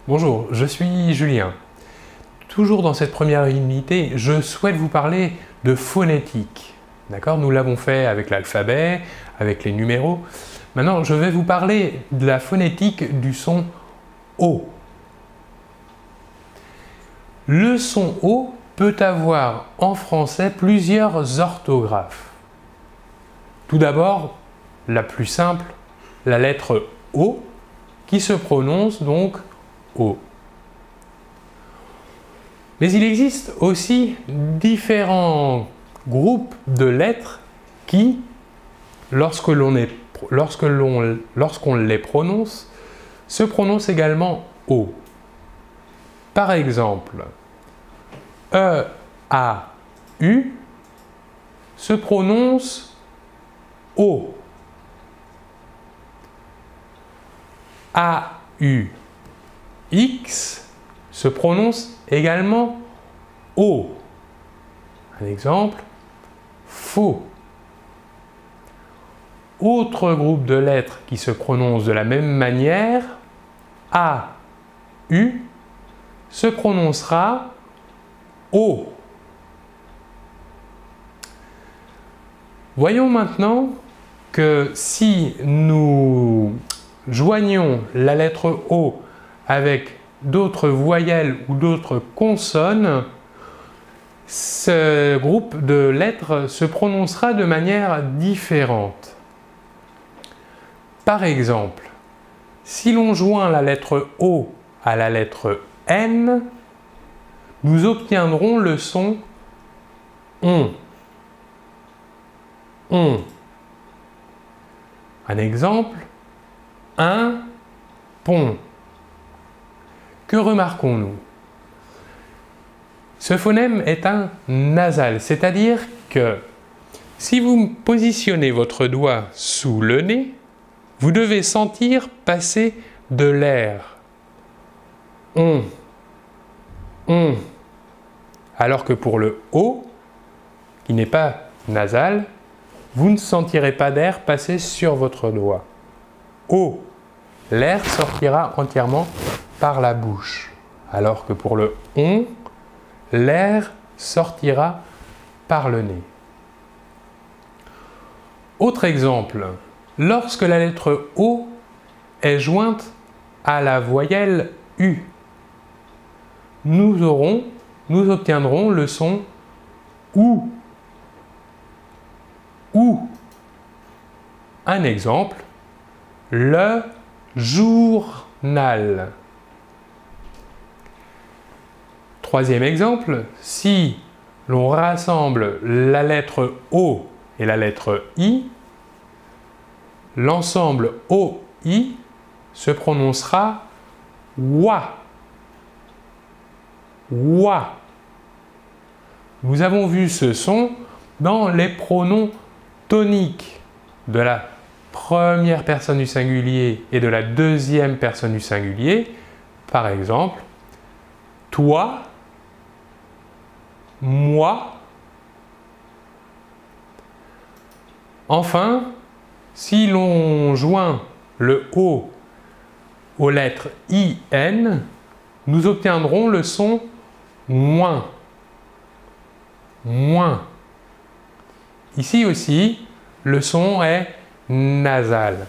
Bonjour, je suis Julien. Toujours dans cette première unité, je souhaite vous parler de phonétique. D'accord? Nous l'avons fait avec l'alphabet, avec les numéros. Maintenant, je vais vous parler de la phonétique du son O. Le son O peut avoir en français plusieurs orthographes. Tout d'abord, la plus simple, la lettre O, qui se prononce donc O. Mais il existe aussi différents groupes de lettres qui, lorsqu'on les prononce, se prononcent également O. Par exemple, E, A, U se prononce O. A, U, X se prononce également O. Un exemple, faux. Autre groupe de lettres qui se prononcent de la même manière, A, U se prononcera O. Voyons maintenant que si nous joignons la lettre O avec d'autres voyelles ou d'autres consonnes, ce groupe de lettres se prononcera de manière différente. Par exemple, si l'on joint la lettre O à la lettre N, nous obtiendrons le son ON. ON. Un exemple, un pont. Que remarquons-nous? Ce phonème est un nasal, c'est-à-dire que si vous positionnez votre doigt sous le nez, vous devez sentir passer de l'air. On. Alors que pour le O, qui n'est pas nasal, vous ne sentirez pas d'air passer sur votre doigt. O. L'air sortira entièrement par la bouche. Alors que pour le ON, l'air sortira par le nez. Autre exemple, lorsque la lettre O est jointe à la voyelle U, nous obtiendrons le son OU. OU. Un exemple, le journal. Troisième exemple, si l'on rassemble la lettre O et la lettre I, l'ensemble OI se prononcera OUA. OUA. Nous avons vu ce son dans les pronoms toniques de la première personne du singulier et de la deuxième personne du singulier. Par exemple, toi, moi. Enfin, si l'on joint le O aux lettres IN, nous obtiendrons le son moins. Moins. Ici aussi, le son est nasal.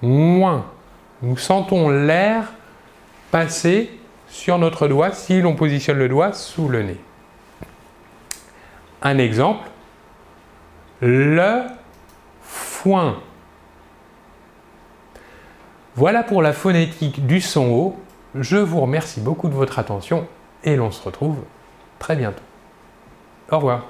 Moins. Nous sentons l'air passer sur notre doigt si l'on positionne le doigt sous le nez. Un exemple, le foin. Voilà pour la phonétique du son O. Je vous remercie beaucoup de votre attention et l'on se retrouve très bientôt. Au revoir.